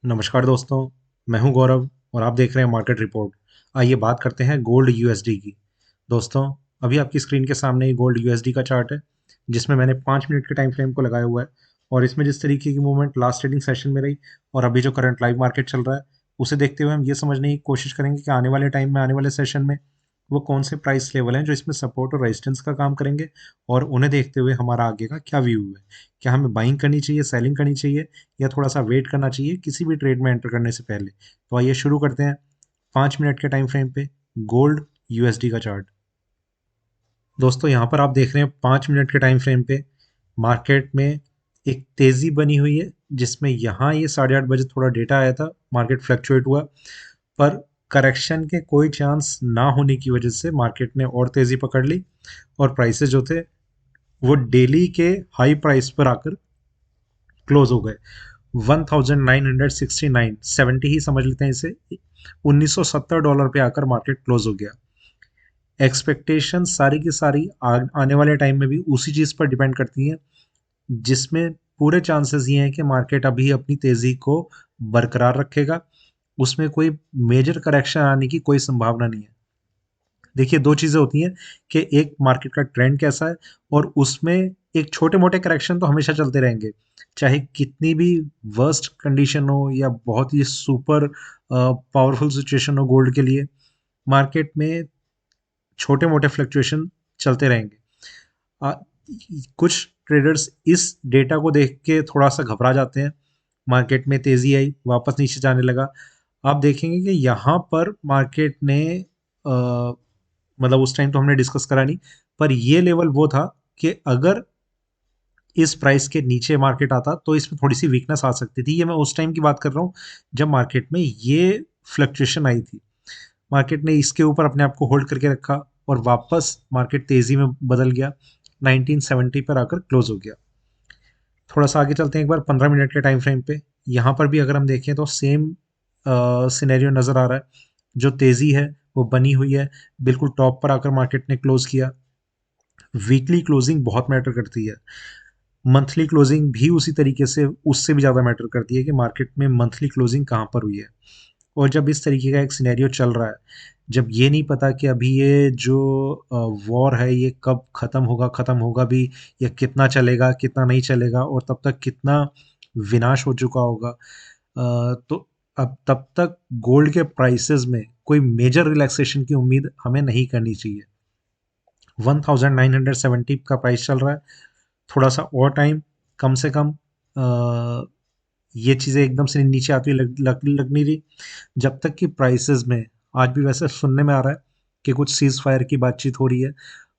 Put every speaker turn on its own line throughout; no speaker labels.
नमस्कार दोस्तों। मैं हूं गौरव और आप देख रहे हैं मार्केट रिपोर्ट। आइए बात करते हैं गोल्ड यूएसडी की। दोस्तों, अभी आपकी स्क्रीन के सामने ये गोल्ड यूएसडी का चार्ट है, जिसमें मैंने 5 मिनट के टाइम फ्रेम को लगाया हुआ है। और इसमें जिस तरीके की मूवमेंट लास्ट ट्रेडिंग सेशन में रही और अभी जो करंट लाइव मार्केट चल रहा है, उसे देखते हुए हम ये समझने की कोशिश करेंगे कि आने वाले टाइम में, आने वाले सेशन में वो कौन से प्राइस लेवल हैं जो इसमें सपोर्ट और रेजिस्टेंस का काम करेंगे। और उन्हें देखते हुए हमारा आगे का क्या व्यू है। क्या हमें बाइंग करनी चाहिए, सेलिंग करनी चाहिए, या थोड़ा सा वेट करना चाहिए किसी भी ट्रेड में एंटर करने से पहले। तो आइए शुरू करते हैं 5 मिनट के टाइम फ्रेम पे गोल्ड यूएसडी का चार्ट। दोस्तों, यहाँ पर आप देख रहे हैं 5 मिनट के टाइम फ्रेम पे मार्केट में एक तेजी बनी हुई है, जिसमें यहाँ ये 8:30 बजे थोड़ा डेटा आया था, मार्केट फ्लक्चुएट हुआ, पर करेक्शन के कोई चांस ना होने की वजह से मार्केट ने और तेजी पकड़ ली और प्राइसेस जो थे वो डेली के हाई प्राइस पर आकर क्लोज हो गए। 1969 70 ही समझ लेते हैं इसे। $1970 पे आकर मार्केट क्लोज हो गया। एक्सपेक्टेशन सारी की सारी आने वाले टाइम में भी उसी चीज़ पर डिपेंड करती हैं, जिसमें पूरे चांसेस ये हैं कि मार्केट अभी अपनी तेज़ी को बरकरार रखेगा। उसमें कोई मेजर करेक्शन आने की कोई संभावना नहीं है। देखिए, दो चीज़ें होती हैं कि एक मार्केट का ट्रेंड कैसा है, और उसमें एक छोटे मोटे करेक्शन तो हमेशा चलते रहेंगे, चाहे कितनी भी वर्स्ट कंडीशन हो या बहुत ही सुपर पावरफुल सिचुएशन हो गोल्ड के लिए। मार्केट में छोटे मोटे फ्लक्चुएशन चलते रहेंगे। आ, कुछ ट्रेडर्स इस डेटा को देख के थोड़ा सा घबरा जाते हैं। मार्केट में तेजी आई, वापस नीचे जाने लगा। आप देखेंगे कि यहाँ पर मार्केट ने मतलब उस टाइम तो हमने डिस्कस करा नहीं, पर ये लेवल वो था कि अगर इस प्राइस के नीचे मार्केट आता तो इसमें थोड़ी सी वीकनेस आ सकती थी। ये मैं उस टाइम की बात कर रहा हूँ जब मार्केट में ये फ्लक्चुएशन आई थी। मार्केट ने इसके ऊपर अपने आप को होल्ड करके रखा और वापस मार्केट तेजी में बदल गया, 1970 पर आकर क्लोज हो गया। थोड़ा सा आगे चलते हैं एक बार 15 मिनट के टाइम फ्रेम पे। यहाँ पर भी अगर हम देखें तो सेम सिनेरियो नज़र आ रहा है। जो तेज़ी है वो बनी हुई है, बिल्कुल टॉप पर आकर मार्केट ने क्लोज किया। वीकली क्लोजिंग बहुत मैटर करती है, मंथली क्लोजिंग भी उसी तरीके से, उससे भी ज़्यादा मैटर करती है कि मार्केट में मंथली क्लोजिंग कहाँ पर हुई है। और जब इस तरीके का एक सिनेरियो चल रहा है, जब ये नहीं पता कि अभी ये जो वॉर है ये कब ख़त्म होगा भी, या कितना चलेगा कितना नहीं चलेगा, और तब तक कितना विनाश हो चुका होगा, तो अब तब तक गोल्ड के प्राइसेस में कोई मेजर रिलैक्सेशन की उम्मीद हमें नहीं करनी चाहिए। 1970 का प्राइस चल रहा है। थोड़ा सा और टाइम, कम से कम ये चीज़ें एकदम से नीचे आती हुई लग नहीं रही। जब तक कि प्राइसेस में, आज भी वैसे सुनने में आ रहा है कि कुछ सीज फायर की बातचीत हो रही है,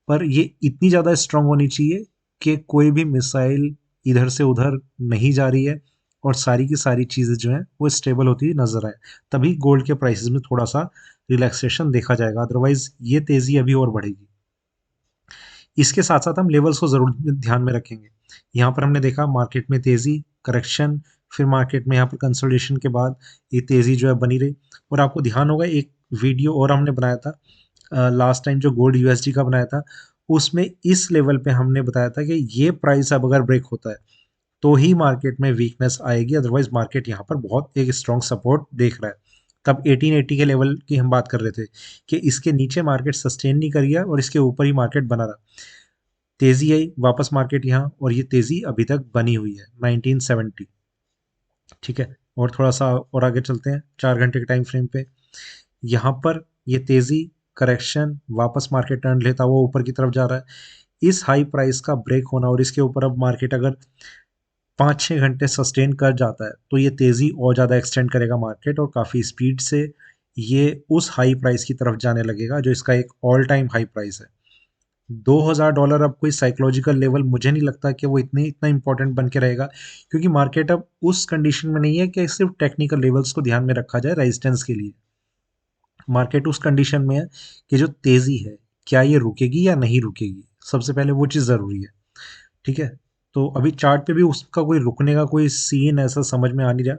पर ये इतनी ज़्यादा स्ट्रांग होनी चाहिए कि कोई भी मिसाइल इधर से उधर नहीं जा रही है, और सारी की सारी चीज़ें जो हैं वो स्टेबल होती हुई नजर आए। तभी गोल्ड के प्राइसेस में थोड़ा सा रिलैक्सेशन देखा जाएगा, अदरवाइज ये तेज़ी अभी और बढ़ेगी। इसके साथ साथ हम लेवल्स को ज़रूर ध्यान में रखेंगे। यहाँ पर हमने देखा मार्केट में तेज़ी, करेक्शन, फिर मार्केट में यहाँ पर कंसोलिडेशन के बाद ये तेज़ी जो है बनी रही। और आपको ध्यान होगा एक वीडियो और हमने बनाया था लास्ट टाइम, जो गोल्ड यूएसडी का बनाया था, उसमें इस लेवल पे हमने बताया था कि ये प्राइस अब अगर ब्रेक होता है तो ही मार्केट में वीकनेस आएगी, अदरवाइज मार्केट यहाँ पर बहुत एक स्ट्रॉन्ग सपोर्ट देख रहा है। तब 1880 के लेवल की हम बात कर रहे थे कि इसके नीचे मार्केट सस्टेन नहीं कर गया और इसके ऊपर ही मार्केट बना रहा। तेजी आई, वापस मार्केट यहाँ, और ये तेजी अभी तक बनी हुई है 1970। ठीक है, और थोड़ा सा और आगे चलते हैं 4 घंटे के टाइम फ्रेम पे। यहाँ पर ये तेजी, करेक्शन, वापस मार्केट टर्न लेता हुआ ऊपर की तरफ जा रहा है। इस हाई प्राइस का ब्रेक होना और इसके ऊपर अब मार्केट अगर 5-6 घंटे सस्टेन कर जाता है तो ये तेज़ी और ज़्यादा एक्सटेंड करेगा मार्केट, और काफ़ी स्पीड से ये उस हाई प्राइस की तरफ जाने लगेगा जो इसका एक ऑल टाइम हाई प्राइस है। $2000 अब कोई साइकोलॉजिकल लेवल मुझे नहीं लगता कि वो इतना इंपॉर्टेंट बन के रहेगा, क्योंकि मार्केट अब उस कंडीशन में नहीं है कि सिर्फ टेक्निकल लेवल्स को ध्यान में रखा जाए रेजिस्टेंस के लिए। मार्केट उस कंडीशन में है कि जो तेज़ी है, क्या ये रुकेगी या नहीं रुकेगी, सबसे पहले वो चीज़ ज़रूरी है। ठीक है, तो अभी चार्ट पे भी उसका कोई रुकने का कोई सीन ऐसा समझ में आ नहीं रहा।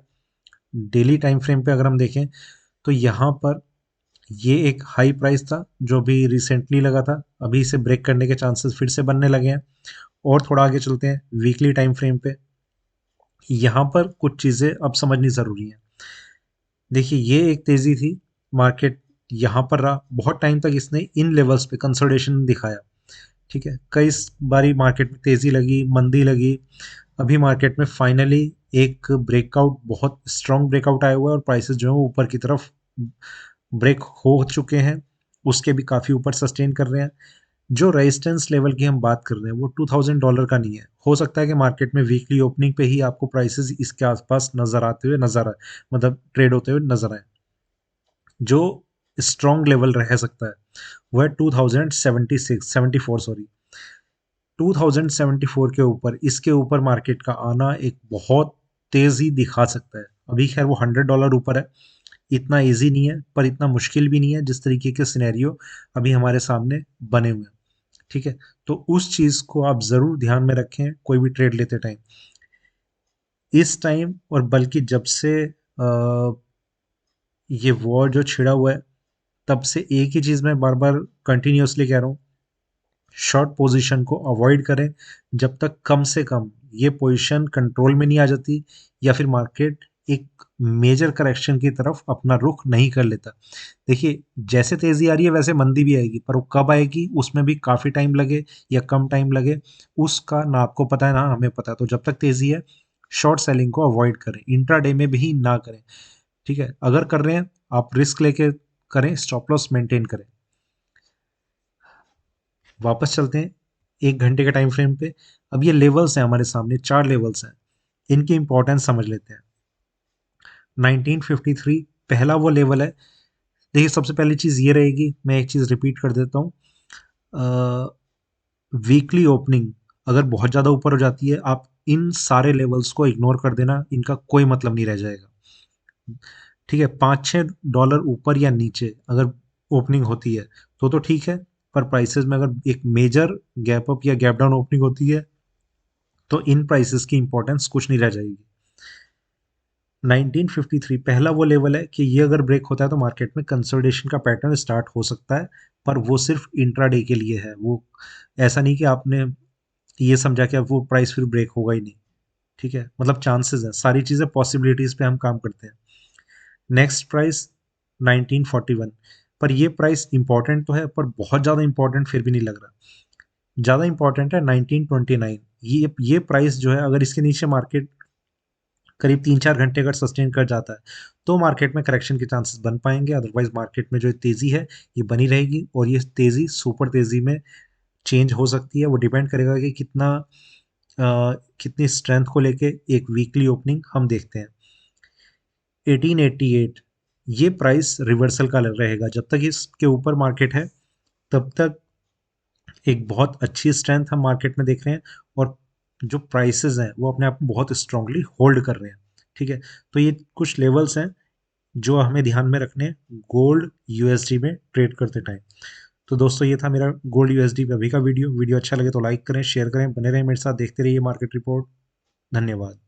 डेली टाइम फ्रेम पे अगर हम देखें तो यहाँ पर ये एक हाई प्राइस था जो भी रिसेंटली लगा था, अभी इसे ब्रेक करने के चांसेस फिर से बनने लगे हैं। और थोड़ा आगे चलते हैं वीकली टाइम फ्रेम पे। यहाँ पर कुछ चीज़ें अब समझनी ज़रूरी है। देखिए, ये एक तेज़ी थी, मार्केट यहाँ पर रहा, बहुत टाइम तक इसने इन लेवल्स पे कंसोलिडेशन दिखाया, ठीक है। कई बारी मार्केट में तेज़ी लगी, मंदी लगी, अभी मार्केट में फाइनली एक ब्रेकआउट, बहुत स्ट्रॉन्ग ब्रेकआउट आया हुआ है और प्राइसेस जो है वो ऊपर की तरफ ब्रेक हो चुके हैं, उसके भी काफ़ी ऊपर सस्टेन कर रहे हैं। जो रेजिस्टेंस लेवल की हम बात कर रहे हैं वो $2000 का नहीं है। हो सकता है कि मार्केट में वीकली ओपनिंग पे ही आपको प्राइसेस इसके आसपास नजर आते हुए नजर आए, मतलब ट्रेड होते हुए नजर आए। जो स्ट्रॉन्ग लेवल रह सकता है वह 2076 74 सॉरी 2074 के ऊपर, इसके ऊपर मार्केट का आना एक बहुत तेजी दिखा सकता है। अभी खैर वो $100 ऊपर है, इतना इजी नहीं है पर इतना मुश्किल भी नहीं है जिस तरीके के सिनेरियो अभी हमारे सामने बने हुए हैं, ठीक है। तो उस चीज को आप जरूर ध्यान में रखें कोई भी ट्रेड लेते टाइम, इस टाइम, और बल्कि जब से ये वॉर जो छिड़ा हुआ है तब से एक ही चीज मैं बार बार कंटिन्यूअसली कह रहा हूँ, शॉर्ट पोजीशन को अवॉइड करें जब तक कम से कम ये पोजीशन कंट्रोल में नहीं आ जाती या फिर मार्केट एक मेजर करेक्शन की तरफ अपना रुख नहीं कर लेता। देखिए, जैसे तेजी आ रही है वैसे मंदी भी आएगी, पर वो कब आएगी उसमें भी काफी टाइम लगे या कम टाइम लगे, उसका ना आपको पता है ना हमें पता है। तो जब तक तेजी है, शॉर्ट सेलिंग को अवॉइड करें, इंट्राडे में भी ना करें, ठीक है। अगर कर रहे हैं, आप रिस्क लेके करें, स्टॉप लॉस मेंटेन करें। वापस चलते हैं 1 घंटे के टाइम फ्रेम पे। अब ये लेवल्स हैं हमारे सामने, 4 लेवल्स हैं, इनकी इंपॉर्टेंस समझ लेते हैं। 1953 पहला वो लेवल है। देखिए, सबसे पहली चीज़ ये रहेगी, मैं एक चीज़ रिपीट कर देता हूँ, वीकली ओपनिंग अगर बहुत ज़्यादा ऊपर हो जाती है, आप इन सारे लेवल्स को इग्नोर कर देना, इनका कोई मतलब नहीं रह जाएगा, ठीक है। $5-6 ऊपर या नीचे अगर ओपनिंग होती है तो ठीक है, पर प्राइसेस में अगर एक मेजर गैप अप या गैप डाउन ओपनिंग होती है तो इन प्राइसेस की इंपॉर्टेंस कुछ नहीं रह जाएगी। 1953 पहला वो लेवल है कि ये अगर ब्रेक होता है तो मार्केट में कंसोलिडेशन का पैटर्न स्टार्ट हो सकता है, पर वो सिर्फ इंट्राडे के लिए है। वो ऐसा नहीं कि आपने ये समझा कि अब वो प्राइस फिर ब्रेक होगा ही नहीं, ठीक है। मतलब चांसेस है, सारी चीज़ें पॉसिबिलिटीज पे हम काम करते हैं। नेक्स्ट प्राइस 1941, पर ये प्राइस इंपॉर्टेंट तो है पर बहुत ज़्यादा इंपॉर्टेंट फिर भी नहीं लग रहा। ज़्यादा इंपॉर्टेंट है 1929। ये प्राइस जो है, अगर इसके नीचे मार्केट करीब 3-4 घंटे अगर सस्टेन कर जाता है तो मार्केट में करेक्शन के चांसेस बन पाएंगे, अदरवाइज मार्केट में जो तेज़ी है ये बनी रहेगी और ये तेज़ी सुपर तेज़ी में चेंज हो सकती है। वो डिपेंड करेगा कि कितनी स्ट्रेंथ को लेके एक वीकली ओपनिंग हम देखते हैं। 1888 ये प्राइस रिवर्सल का रहेगा, जब तक इसके ऊपर मार्केट है तब तक एक बहुत अच्छी स्ट्रेंथ हम मार्केट में देख रहे हैं, और जो प्राइसेस हैं वो अपने आप को बहुत स्ट्रांगली होल्ड कर रहे हैं, ठीक है। तो ये कुछ लेवल्स हैं जो हमें ध्यान में रखने हैं गोल्ड यूएसडी में ट्रेड करते टाइम। तो दोस्तों, ये था मेरा गोल्ड यूएसडी पे अभी का वीडियो। वीडियो अच्छा लगे तो लाइक करें, शेयर करें, बने रहें मेरे साथ, देखते रहिए मार्केट रिपोर्ट। धन्यवाद।